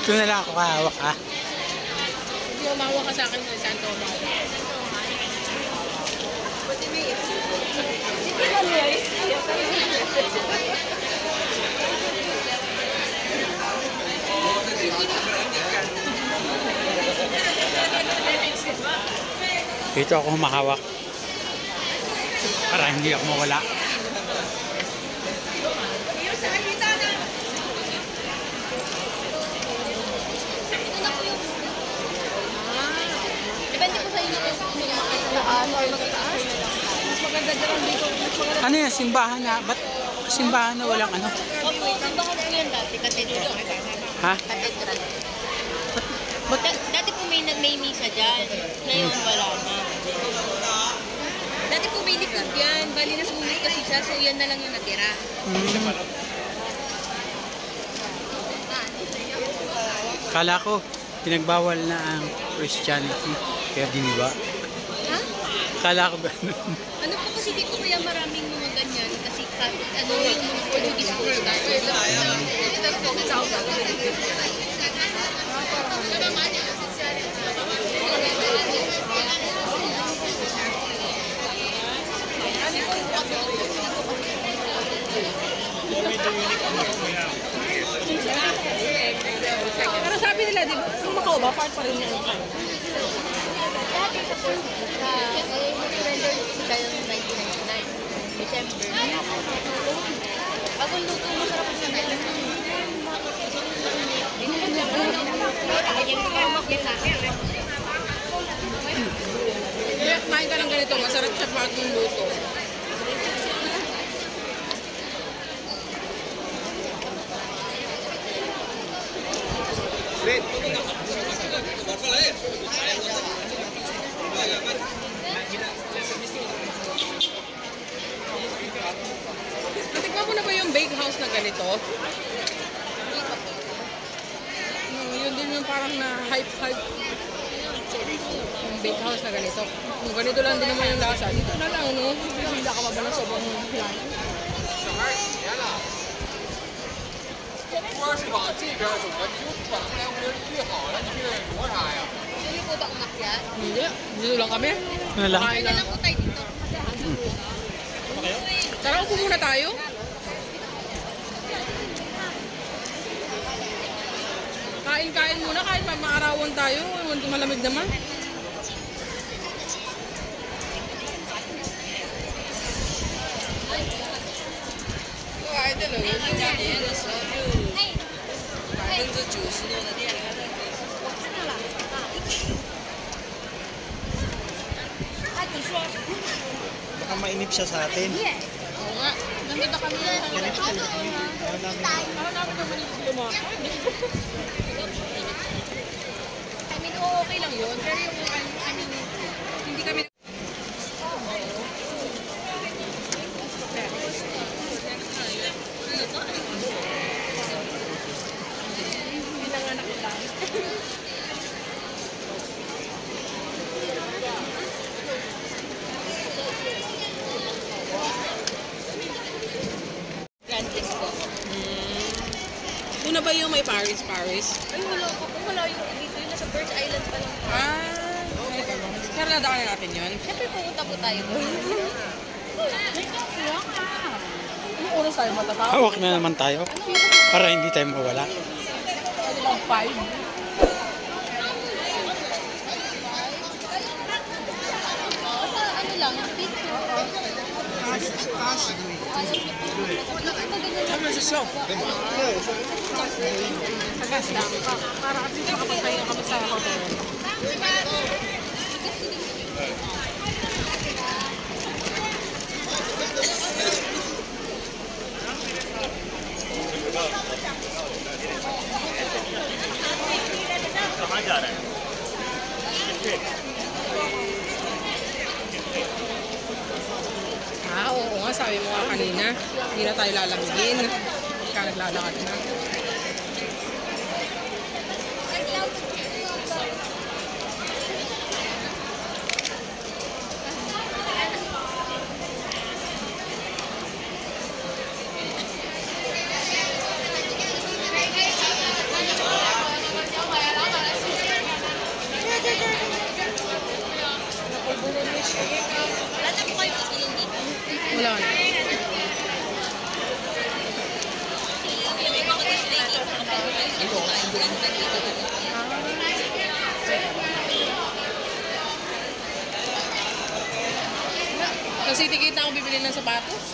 Dito na lang ako kahawak ha. Hindi umawa ka sa akin ng Santo Amaro. Dito ako humahawak para hindi ako mawala. Depende po sa inyo kung makataas or magtaas. Mas maganda dyan dito. Ano yan? Simbahan na? Ba't simbahan na walang ano? Opo, simbahan po yan dati. Katedral. Ha? Katedral. Ba't? Dati po may misa dyan. Ngayon wala na. Dati po may likod yan. Bali na sumunod kasi siya. So yan na lang yung natira. Kala ko, pinagbawal na ang Christianity. Kaya diniba. Ha? Kala ko gano'n. Ano po kasi dito kaya maraming mga ganyan. Kasi ano yung mga Portuguese po starter lang. Pero sabi nila, di ba? Kung makauba, part pa rin yung surrender siya yung 1999. December. Bagong luto, masarap sa nila. Kumain ka ng ganito, masarap siya bagong luto. Natikman mo na ba yung bake house na ganito? Yun din yung parang na hype. Yung bake house na ganito. Yung ganito lang din naman yung lasa. Dito na lang, no? Hindi ka ba ng sobrang plan? 花是往这边走的，你就转过来，我这预好了，你这磨啥呀？ Sili po ba umakyat? Hindi. Dito lang kami. Ano lang? Kain na lang po tayo dito. Tara, upo muna tayo. Kain muna kahit maarawan tayo. Malamig naman. Baka mainip siya sa atin. Oo nga. Nandito kami. Ganito talaga. I mean, okay lang yun. Pero yung, I mean, hindi kami... Pinanganak ko lang. Grandes po. Una ba yung may Paris? Ay, wala ko. Wala yung dito. Yung nasa Birds Island pa lang. Pero nadaanan natin yun. Siyempre pupunta po tayo doon. Anong oras tayo matatapos? Hawak na naman tayo para hindi tayo mawala. Ano lang, 5? Ano lang, picture. 他们是校服的嘛？ Para at least makapagpahinga kami sa hotel. Oo nga, sabi mo nga kanina, hindi na tayo lalamigin. Kaya naglalakad na. Kasi tikita ako bibili ng sapatos.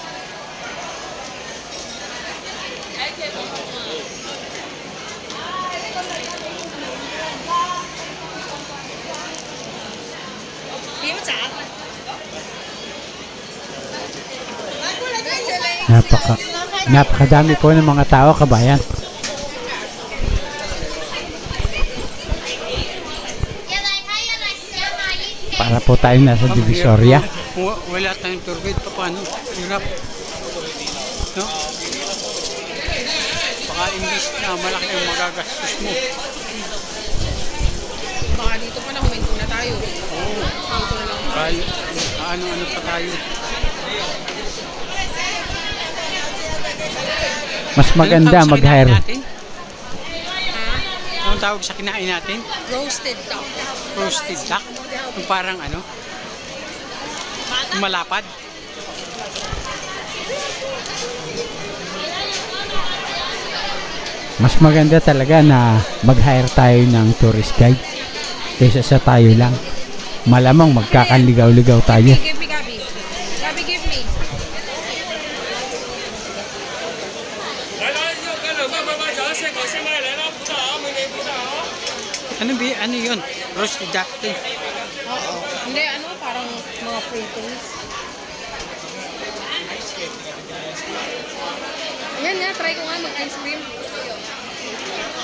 Napakadami po ng mga tao, kabayan. Para po tayo nasa Divisoria. Wala tayong tour guide pa paano? Hirap. No? Baka imbis na malaki ang magagastos mo. Baka dito pa na huminto na tayo. Oo. Auto na lang. Kaya ano-ano pa tayo. Mas maganda mag-hire. Anong tawag sa kinain natin? Roasted duck. Roasted duck? Yung parang ano? Malapad? Mas maganda talaga na mag-hire tayo ng tourist guide kaysa sa tayo lang. Malamang magkakanligaw-ligaw tayo. Give me, Gabi. Gabi, give me. Ano yun? Roasted duck din. Oo. Hindi, ano, parang mga fritters. Ayan nga, try ko nga mag-ice cream.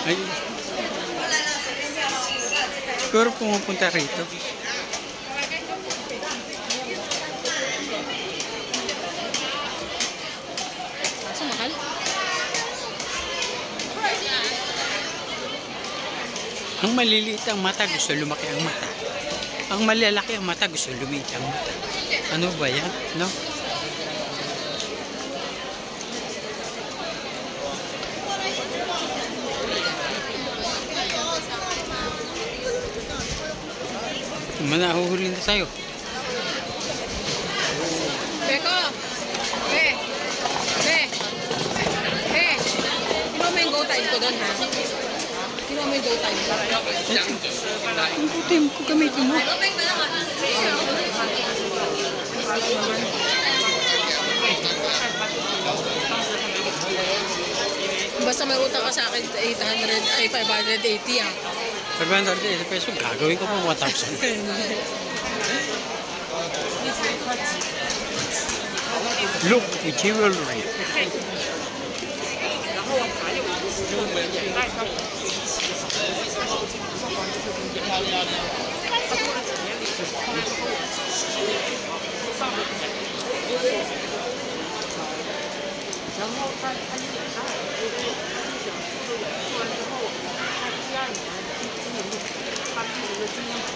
Ay. Siguro pumupunta rito. Kaso mahal. Ang maliliit ang mata, gusto lumaki ang mata. Ang malalaki ang mata, gusto lumiit ang mata. Ano ba yan? No? Manahuhuli na tayo. Beko! Be! Be! Be! Kinuha mo yung go time ko doon, ha? Kinuha mo yung go time ko. Ang puti ko gamitin mo. Basta may utang ka sa akin, 800, ay 580, ah. 580 pesos, gagawin ko pa 1,000. Look, the jewelry.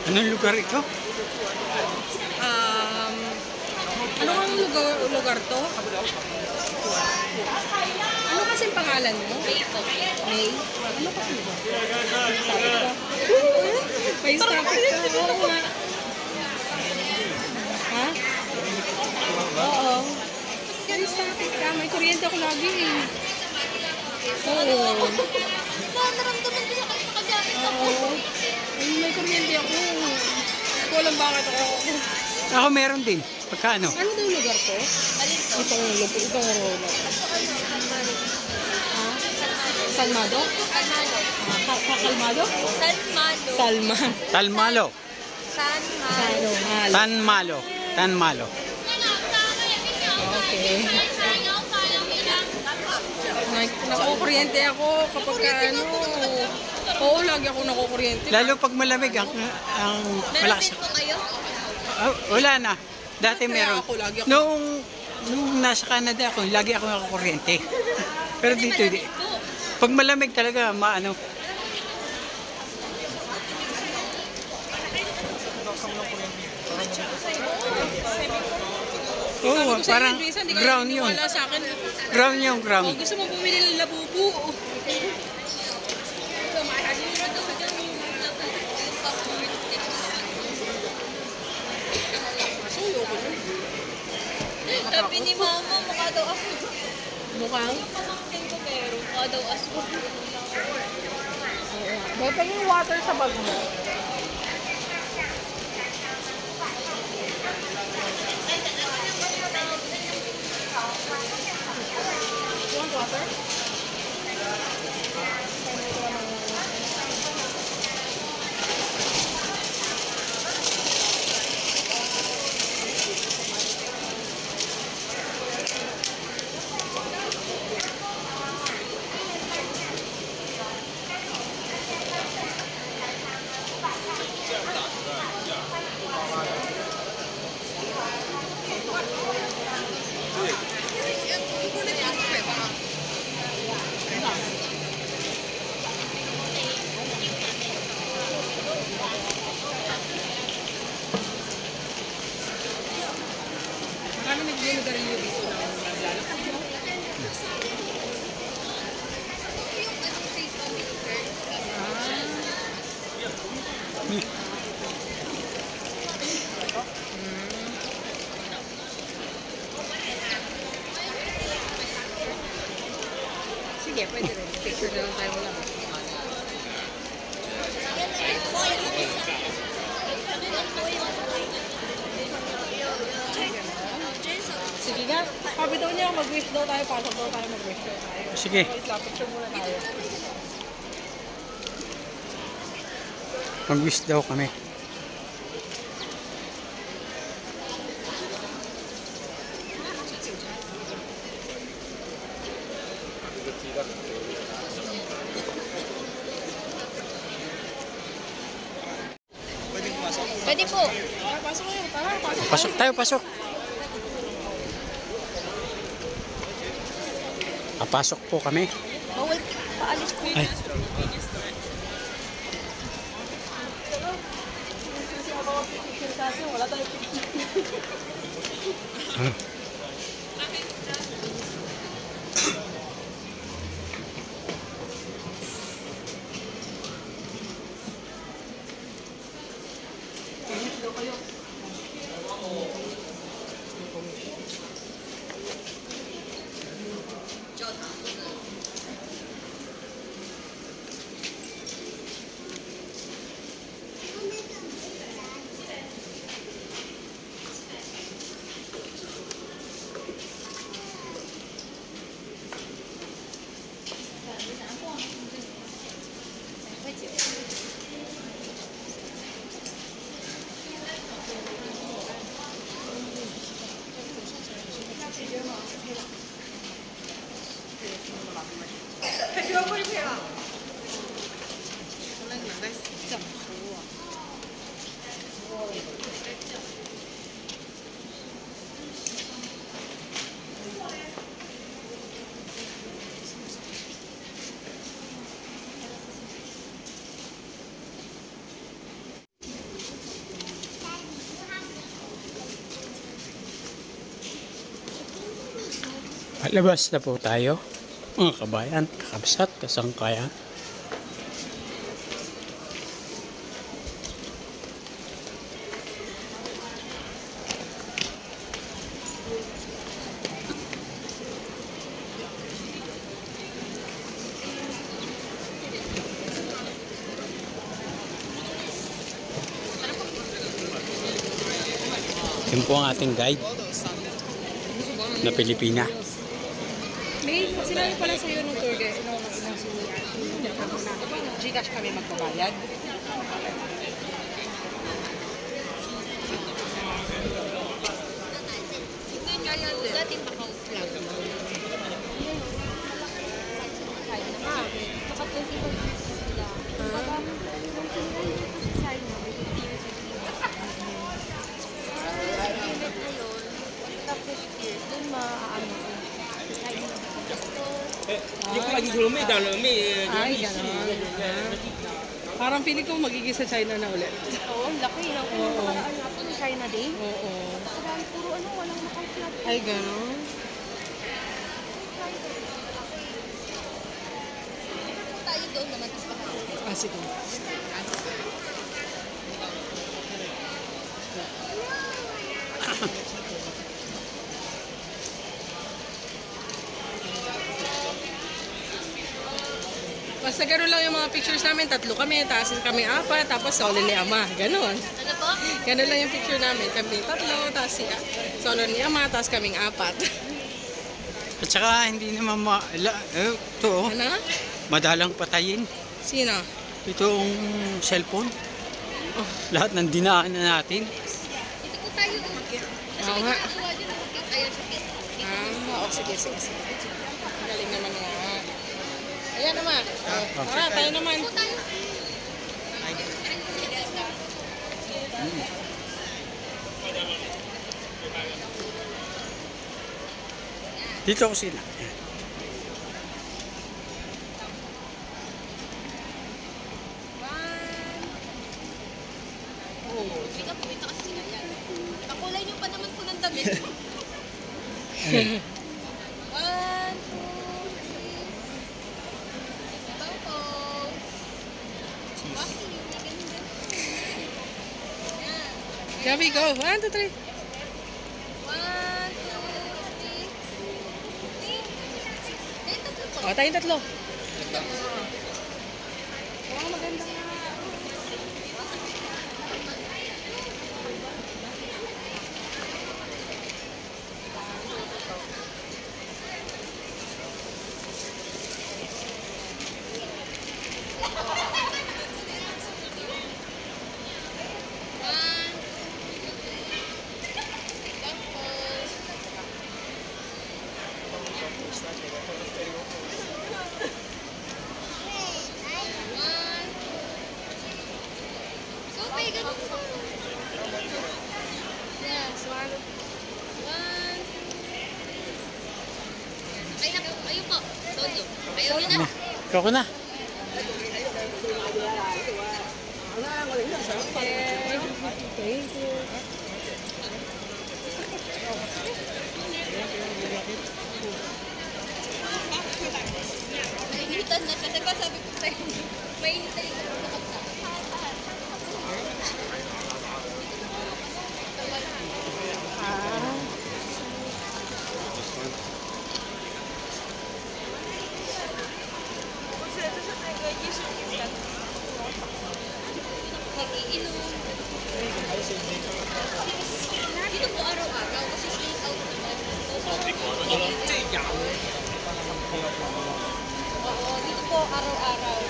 Anong lugar ito? Ano ang lugar to? Ano kasing pangalan mo? May po. May? Ano kasi ba? May stop it ka. Oo nga. Ha? Oo. May stop it ka. May kuryente ako lagi eh. Oo. Oo. May kuryente ako. Hindi ko alam bakit ako. Ako meron din. Pagkaano? Ano daw lugar to? Itong roller. Ha? Salmado? Kakalmado? Salman. Talmalo. Salmado. Tanmalo. Okay. Nakukuryente ako kapag ano. Oo, lagi ako nakukuryente. Lalo pag malamig ang malakas. Oh, wala na. Dati meron. ako, lagi ako. Nung nasa Canada ako, lagi ako nakakuryente. Pero dito, pag malamig talaga, maano. Oo, parang ground yun. Wala sa akin. Ground yung ground. Gusto mo bumili ng labubu. Sabi ni mama, mukha daw ako. Mukhang? Pamangkin ko pero mukha daw aso. Bata yung water sa bag mo. water? Kami nag-garilyo dito ng maglalakad mo. Sige, pwede rin. Picture na lang tayo wala. Sige nga. Sabi daw niya, mag-wish daw tayo. Pasok daw tayo, mag-wish daw tayo. Sige. Wait lang, picture muna tayo. Mag-wish daw kami. Pwede pumasok? Pwede po. Tara, pasok kayo. Tara, pasok. Pasok tayo, pasok. Pasok po kami. Bawal paalis po. Ay. Wala tayo Labas na po tayo. Mga kabayan, kakabsat, kasangkayan. Yun po ang ating guide na Pilipina. May sinabi pala sa iyo ng tour guide, Gcash kami magbabayad. Dating account lang. Baka 20 sila. Baka doon maaano. Ay, gano'n. Parang feeling ko magiging sa China na ulit. Oo, ang laki. Oo. Ano, China Day? Oo. Parang puro ano, walang nakang-flag. Ay, gano'n. Tayo doon naman, tapos baka. Ah, sige. Basta gano'n lang yung mga pictures namin. 3 kami, tapos kami 4, tapos solo ni Ama. Gano'n. Ano po? Gano'n lang yung picture namin. Kami 3, tapos solo ni Ama, tapos kaming 4. At saka hindi naman ito oh, Ano? madalang patayin. Sino? Itong cellphone. Lahat ng dinaan na natin. Oo nga. Oo, sige. Galing naman nga. Ayan naman. Tara, tayo naman. Dito ako sila. Kakulay niyo pa naman po ng damit. 1, 2, 3. Sabaw po. Gabi, go. 1, 2, 3. 1, 2, 3. O, tayong tatlo. Okay, ganun po. Yes, 1. Ayun po. Todo. Ayaw niyo na. Ikaw ko na. Thank you. Nainitan na siya. Diba sabi ko sa'yo, mainit na yung nag-iinom. Dito po araw-araw kasi stay out naman. Oo, dito po araw-araw.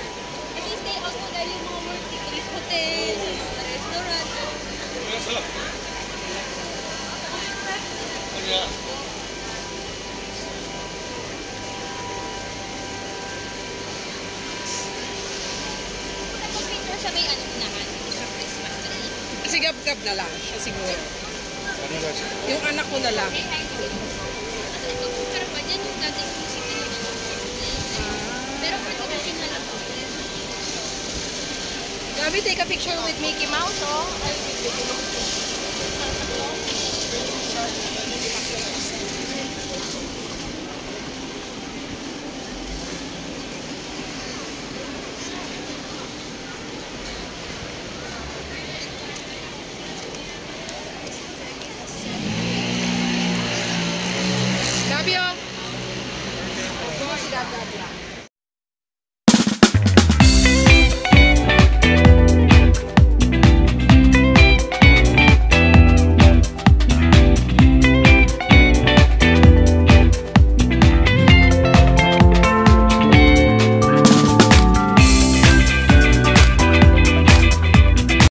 Kasi stay out po dahil yung mga multi-place hotel, mga restaurant. Nag-picture sa may ano naman, sa Christmas tree. Kasi gab-gab na lang siya siguro. Yung anak ko na lang. At ito po harapan yan yung dating music nila. Pero particular na lang po. Gabi, take a picture with Mickey Mouse, oh. Ay, with Mickey Mouse.